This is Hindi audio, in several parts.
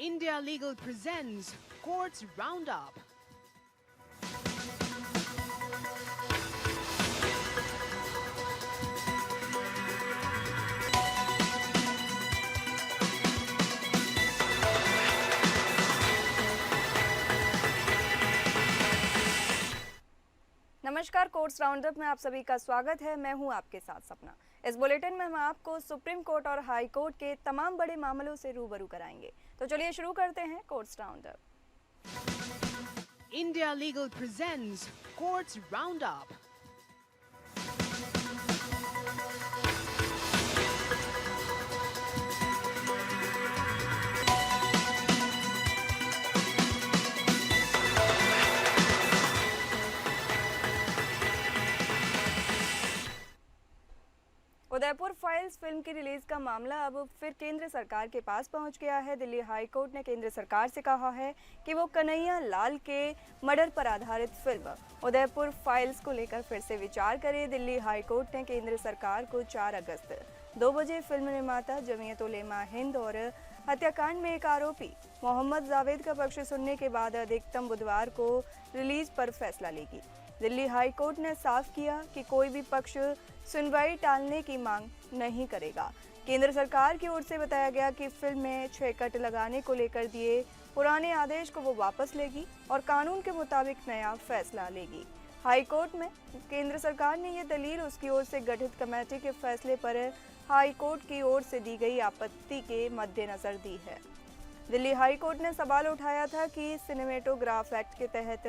India Legal presents Courts Roundup. नमस्कार, कोर्ट्स राउंडअप में आप सभी का स्वागत है। मैं हूं आपके साथ सपना। इस बुलेटिन में हम आपको सुप्रीम कोर्ट और हाई कोर्ट के तमाम बड़े मामलों से रूबरू कराएंगे। तो चलिए शुरू करते हैं courts roundup. India Legal presents Courts Roundup. Udaipur files film की रिलीज का मामला अब फिर केंद्र सरकार के पास पहुंच गया है। दिल्ली हाई कोर्ट ने केंद्र सरकार से कहा है कि वो कन्हैया लाल के मर्डर पर आधारित फिल्म उदयपुर फाइल्स को लेकर फिर से विचार करे। दिल्ली हाई कोर्ट ने केंद्र सरकार को 4 अगस्त 2 बजे फिल्म निर्माता जमीयत उलेमा हिंद और हत्याकांड में एक आरोपी मोहम्मद जावेद का पक्ष सुनने के बाद अधिकतम बुधवार को रिलीज पर फैसला लेगी। दिल्ली हाई कोर्ट ने साफ किया कि कोई भी पक्ष सुनवाई टालने की मांग नहीं करेगा। केंद्र सरकार की ओर से बताया गया कि फिल्म में 6 कट लगाने को लेकर दिए पुराने आदेश को वो वापस लेगी और कानून के मुताबिक नया फैसला लेगी। हाई कोर्ट में केंद्र सरकार ने ये दलील उसकी ओर से गठित कमेटी के फैसले पर हाई कोर्ट की ओर से दी गई आपत्ति के मद्देनजर दी है। दिल्ली हाई कोर्ट ने सवाल उठाया था कि सिनेमेटोग्राफ एक्ट के तहत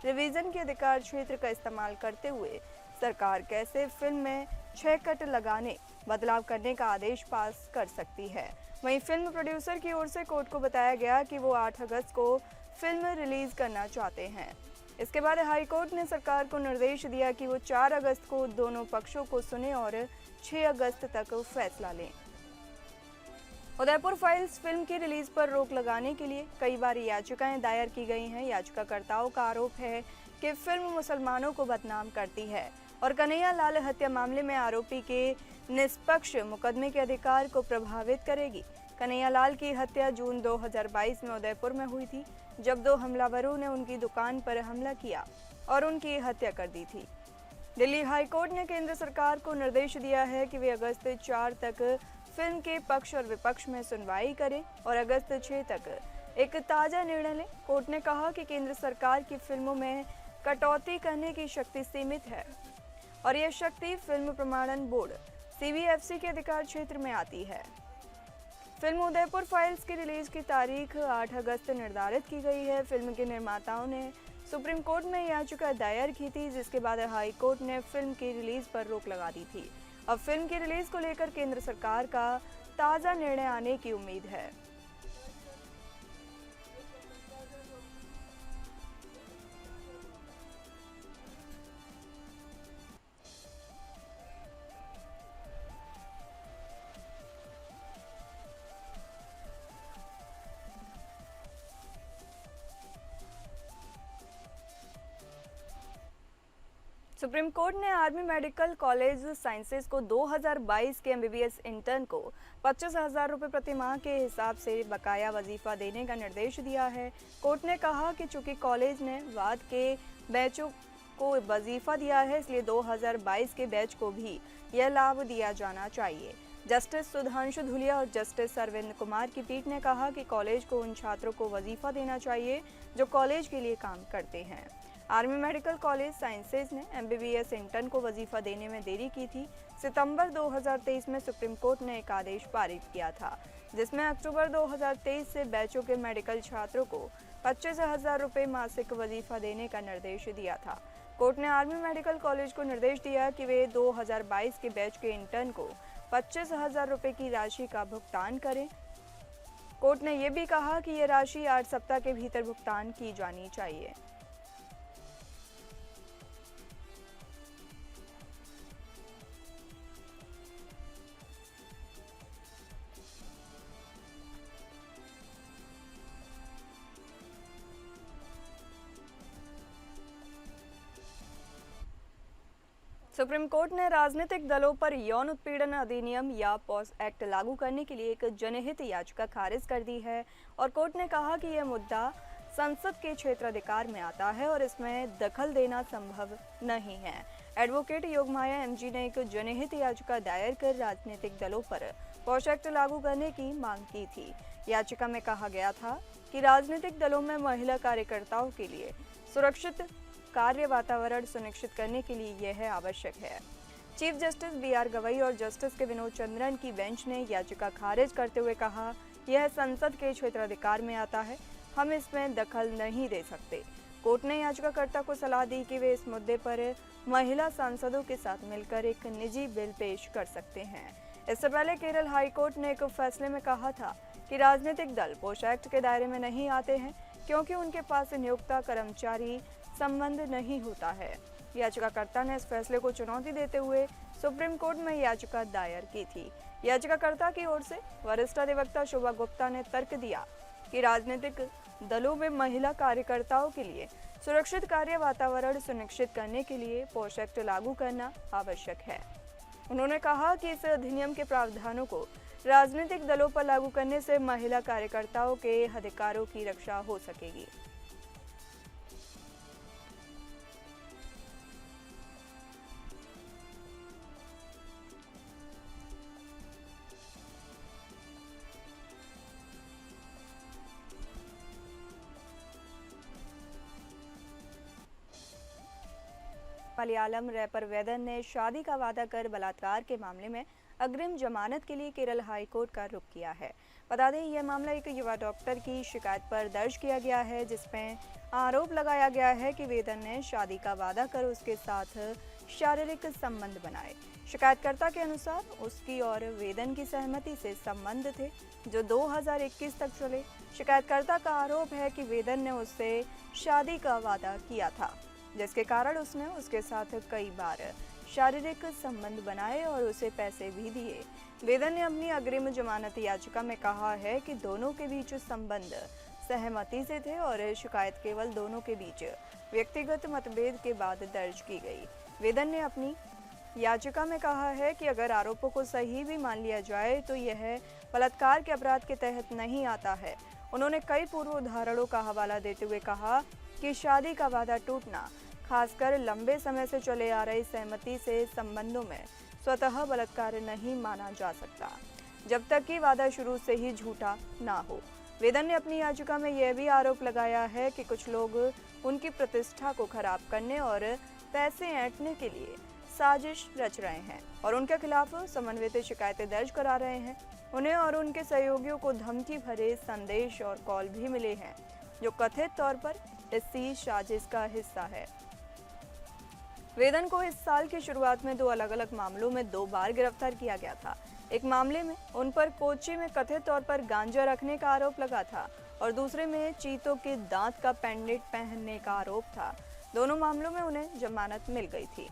रिवीजन के अधिकार क्षेत्र का इस्तेमाल करते हुए सरकार कैसे फिल्म में 6 कट लगाने बदलाव करने का आदेश पास कर सकती है। वहीं फिल्म प्रोड्यूसर की ओर से कोर्ट को बताया गया कि वो 8 अगस्त को फिल्म रिलीज करना चाहते हैं। इसके बाद हाई कोर्ट ने सरकार को निर्देश दिया कि वो 4 अगस्त को दोनों पक्षों को सुने और 6 अगस्त तक फैसला लें। उदयपुर फाइल्स फिल्म की रिलीज पर रोक लगाने के लिए कई बार याचिकाएं दायर की गई हैं। याचिकाकर्ताओं का आरोप है कि फिल्म मुसलमानों को बदनाम करती है और कन्हैया लाल हत्या मामले में आरोपी के निष्पक्ष मुकदमे के अधिकार को प्रभावित करेगी। कन्हैया लाल की हत्या जून 2022 में उदयपुर में हुई थी, जब 2 हमलावरों ने उनकी दुकान पर हमला किया और उनकी हत्या कर दी थी। दिल्ली हाई कोर्ट ने केंद्र सरकार को निर्देश दिया है कि वे अगस्त 4 तक फिल्म के पक्ष और विपक्ष में सुनवाई करें और अगस्त 6 तक एक ताज़ा निर्णय लें। कोर्ट ने कहा कि केंद्र सरकार की फिल्मों में कटौती करने की शक्ति सीमित है और यह शक्ति फिल्म प्रमाणन बोर्ड CBFC के अधिकार क्षेत्र में आती है। फिल्म उदयपुर फाइल्स की रिलीज की तारीख 8 अगस्त निर्धारित की गई है। फिल्म के निर्माताओं ने सुप्रीम कोर्ट में याचिका दायर की थी, जिसके बाद हाई कोर्ट ने फिल्म की रिलीज पर रोक लगा दी थी। अब फिल्म की रिलीज को लेकर केंद्र सरकार का ताज़ा निर्णय आने की उम्मीद है। सुप्रीम कोर्ट ने आर्मी मेडिकल कॉलेज साइंसेज को 2022 के MBBS इंटर्न को 25,000 रुपये प्रति माह के हिसाब से बकाया वजीफा देने का निर्देश दिया है। कोर्ट ने कहा कि चूंकि कॉलेज ने बाद के बैचों को वजीफा दिया है, इसलिए 2022 के बैच को भी यह लाभ दिया जाना चाहिए। जस्टिस सुधांशु धुलिया और जस्टिस अरविंद कुमार की पीठ ने कहा कि कॉलेज को उन छात्रों को वजीफा देना चाहिए जो कॉलेज के लिए काम करते हैं। आर्मी मेडिकल कॉलेज साइंसेज ने MBBS इंटर्न को वजीफा देने में देरी की थी। सितंबर 2023 में सुप्रीम कोर्ट ने एक आदेश पारित किया था, जिसमें अक्टूबर 2023 से बैचों के मेडिकल छात्रों को 25,000 रुपये मासिक वजीफा देने का निर्देश दिया था। कोर्ट ने आर्मी मेडिकल कॉलेज को निर्देश दिया कि वे 2022 के बैच के इंटर्न को 25,000 रुपये की राशि का भुगतान करें। कोर्ट ने यह भी कहा कि यह राशि 8 सप्ताह के भीतर भुगतान की जानी चाहिए। सुप्रीम कोर्ट ने राजनीतिक दलों पर यौन उत्पीड़न अधिनियम या पॉस एक्ट लागू करने के लिए एक जनहित याचिका खारिज कर दी है और कोर्ट ने कहा कि यह मुद्दा संसद के क्षेत्राधिकार में आता है और इसमें दखल देना संभव नहीं है। एडवोकेट योगमाया एमजी ने एक जनहित याचिका दायर कर राजनीतिक दलों पर पॉस एक्ट लागू करने की मांग की थी। याचिका में कहा गया था कि राजनीतिक दलों में महिला कार्यकर्ताओं के लिए सुरक्षित कार्य वातावरण सुनिश्चित करने के लिए यह आवश्यक है। Chief justice B R. गवई और जस्टिस के विनोद चंद्रन की बेंच ने याचिका खारिज करते हुए कहा, यह संसद के क्षेत्राधिकार में आता है, हम इसमें दखल नहीं दे सकते। कोर्ट ने याचिकाकर्ता को सलाह दी कि वे इस मुद्दे पर महिला सांसदों के साथ मिलकर एक निजी बिल पेश कर सकते हैं। इससे पहले केरल हाई कोर्ट ने एक फैसले में कहा था कि राजनीतिक दल पॉस एक्ट के दायरे में नहीं आते हैं क्योंकि उनके पास नियोक्ता कर्मचारी संबंध नहीं होता है। याचिकाकर्ता ने इस फैसले को चुनौती देते हुए सुप्रीम कोर्ट में याचिका दायर की थी। याचिकाकर्ता की ओर से वरिष्ठ अधिवक्ता शोभा गुप्ता ने तर्क दिया कि राजनीतिक दलों में महिला कार्यकर्ताओं के लिए सुरक्षित कार्य वातावरण सुनिश्चित करने के लिए पॉस एक्ट लागू करना आवश्यक है। उन्होंने कहा कि इस अधिनियम के प्रावधानों को राजनीतिक दलों पर लागू करने से महिला कार्यकर्ताओं के अधिकारों की रक्षा हो सकेगी। मलयालम रैपर वेदन ने शादी का वादा कर बलात्कार के मामले में अग्रिम जमानत के लिए केरल हाई कोर्ट का रुख किया है। बता दें, यह मामला एक युवा डॉक्टर की शिकायत पर दर्ज किया गया है, जिसमें आरोप लगाया गया है कि वेदन ने शादी का वादा कर उसके साथ शारीरिक संबंध बनाए। शिकायतकर्ता के अनुसार उसकी और वेदन की सहमति से संबंध थे, जो 2021 तक चले। शिकायतकर्ता का आरोप है कि वेदन ने उससे शादी का वादा किया था, जिसके कारण उसने उसके साथ कई बार शारीरिक संबंध बनाए और उसे पैसे भी दिए। वेदन ने अपनी अग्रिम जमानत याचिका में कहा है कि दोनों के बीच संबंध सहमति से थे और शिकायत केवल दोनों के बीच व्यक्तिगत मतभेद के बाद दर्ज की गई। वेदन ने अपनी याचिका में कहा है कि अगर आरोपों को सही भी मान लिया जाए तो यह बलात्कार के अपराध के तहत नहीं आता है। उन्होंने कई पूर्व उदाहरणों का हवाला देते हुए कहा कि शादी का वादा टूटना, खासकर लंबे समय से चले आ रही सहमति से संबंधों में स्वतः बलात्कार नहीं माना जा सकता, जब तक कि वादा शुरू से ही झूठा ना हो। वेदन ने अपनी याचिका में यह भी आरोप लगाया है कि कुछ लोग उनकी प्रतिष्ठा को खराब करने और पैसे ऐंठने के लिए साजिश रच रहे हैं और उनके खिलाफ समन्वित शिकायतें दर्ज करा रहे हैं। उन्हें और उनके सहयोगियों को धमकी भरे संदेश और कॉल भी मिले हैं, जो कथित तौर पर इसी साजिश का हिस्सा है। वेदन को इस साल की शुरुआत में 2 अलग-अलग मामलों में 2 बार गिरफ्तार किया गया था। एक मामले में उन पर कोच्चि में कथित तौर पर गांजा रखने का आरोप लगा था और दूसरे में चीतों के दांत का पेंडेंट पहनने का आरोप था। दोनों मामलों में उन्हें जमानत मिल गई थी।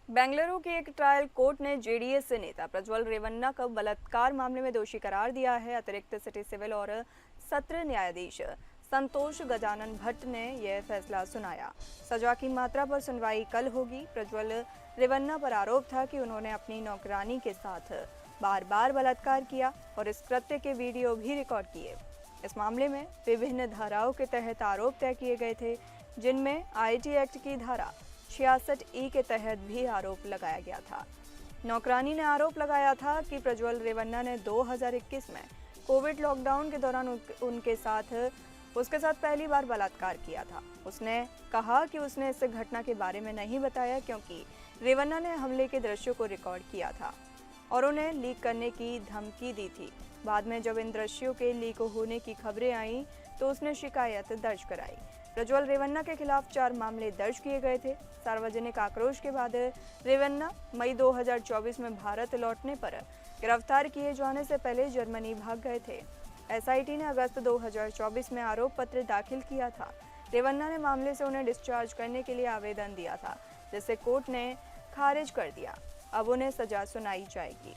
बेंगलुरु की एक ट्रायल कोर्ट ने जेडीएस नेता प्रज्वल रेवन्ना को बलात्कार मामले में दोषी करार दिया है। अतिरिक्त सिटी सिविल और सत्र न्यायाधीश संतोष गजानन भट्ट ने यह फैसला सुनाया। सजा की मात्रा पर सुनवाई कल होगी। प्रज्वल रेवन्ना पर आरोप था कि उन्होंने अपनी नौकरानी के साथ बार बार बलात्कार किया और इस कृत्य के वीडियो भी रिकॉर्ड किए। इस मामले में विभिन्न धाराओं के तहत आरोप तय किए गए थे, जिनमें आईटी एक्ट की धारा 66E के तहत भी आरोप लगाया गया था। नौकरानी ने आरोप लगाया था कि प्रज्वल रेवन्ना ने 2021 में कोविड लॉकडाउन के दौरान उसके साथ पहली बार बलात्कार किया था। उसने कहा कि उसने इस घटना के बारे में नहीं बताया क्योंकि रेवन्ना ने हमले के दृश्यों को रिकॉर्ड किया था और उन्हें लीक करने की धमकी दी थी। बाद में जब इन दृश्यों के लीक होने की खबरें आईं तो उसने शिकायत दर्ज कराई। प्रज्वल रेवन्ना के खिलाफ 4 मामले दर्ज किए गए थे। सार्वजनिक आक्रोश के बाद रेवन्ना मई 2024 में भारत लौटने पर गिरफ्तार किए जाने से पहले जर्मनी भाग गए थे। एसआईटी ने अगस्त 2024 में आरोप पत्र दाखिल किया था। रेवन्ना ने मामले से उन्हें डिस्चार्ज करने के लिए आवेदन दिया था, जिसे कोर्ट ने खारिज कर दिया। अब उन्हें सजा सुनाई जाएगी।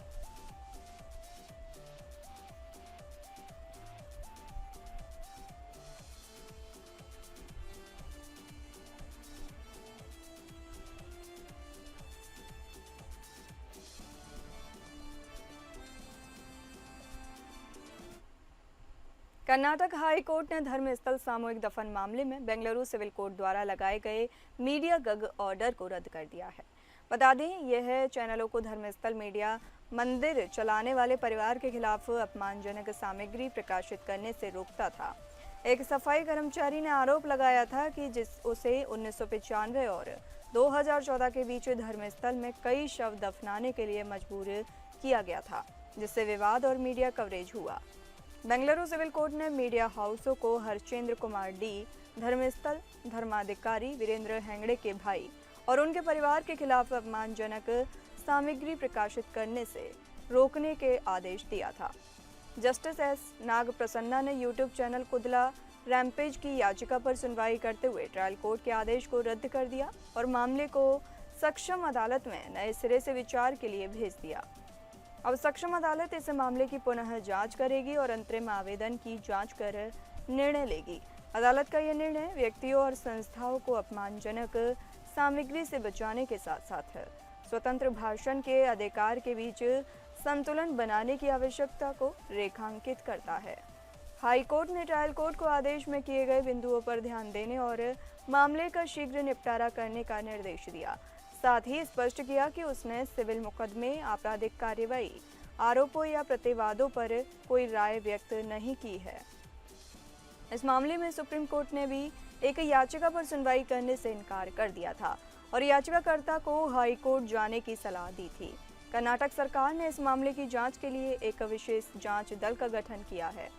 कर्नाटक हाई कोर्ट ने धर्मस्थल सामूहिक दफन मामले में बेंगलुरु सिविल कोर्ट द्वारा लगाए गए मीडिया गग ऑर्डर को रद्द कर दिया है। बता दें, यह चैनलों को धर्मस्थल मीडिया मंदिर चलाने वाले परिवार के खिलाफ अपमानजनक सामग्री प्रकाशित करने से रोकता था। एक सफाई कर्मचारी ने आरोप लगाया था कि उसे 1995 और 2014 के बीच धर्मस्थल में कई शव दफनाने के लिए मजबूर किया गया था, जिससे विवाद और मीडिया कवरेज हुआ। बेंगलुरु सिविल कोर्ट ने मीडिया हाउसों को हरचंद्र कुमार डी, धर्मस्थल धर्माधिकारी वीरेंद्र हेगड़े के भाई और उनके परिवार के खिलाफ अपमानजनक सामग्री प्रकाशित करने से रोकने के आदेश दिया था। जस्टिस एस नाग प्रसन्ना ने यूट्यूब चैनल कुदला रैम्पेज की याचिका पर सुनवाई करते हुए ट्रायल कोर्ट के आदेश को रद्द कर दिया और मामले को सक्षम अदालत में नए सिरे से विचार के लिए भेज दिया। अब सक्षम अदालत इस मामले की पुनः जांच करेगी और अंतरिम आवेदन की जांच कर निर्णय लेगी। अदालत का यह निर्णय व्यक्तियों और संस्थाओं को अपमानजनक सामग्री से बचाने के साथ साथ स्वतंत्र भाषण के अधिकार के बीच संतुलन बनाने की आवश्यकता को रेखांकित करता है। हाई कोर्ट ने ट्रायल कोर्ट को आदेश में किए गए बिंदुओं पर ध्यान देने और मामले का शीघ्र निपटारा करने का निर्देश दिया। साथ ही स्पष्ट किया कि उसने सिविल मुकदमे, आपराधिक कार्रवाई, आरोपों या प्रतिवादों पर कोई राय व्यक्त नहीं की है। इस मामले में सुप्रीम कोर्ट ने भी एक याचिका पर सुनवाई करने से इनकार कर दिया था और याचिकाकर्ता को हाई कोर्ट जाने की सलाह दी थी। कर्नाटक सरकार ने इस मामले की जांच के लिए एक विशेष जांच दल का गठन किया है।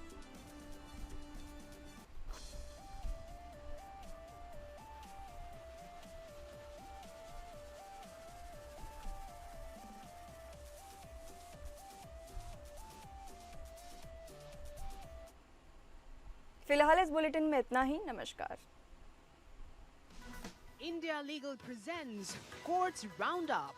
फिलहाल इस बुलेटिन में इतना ही। नमस्कार। India Legal presents Courts Roundup.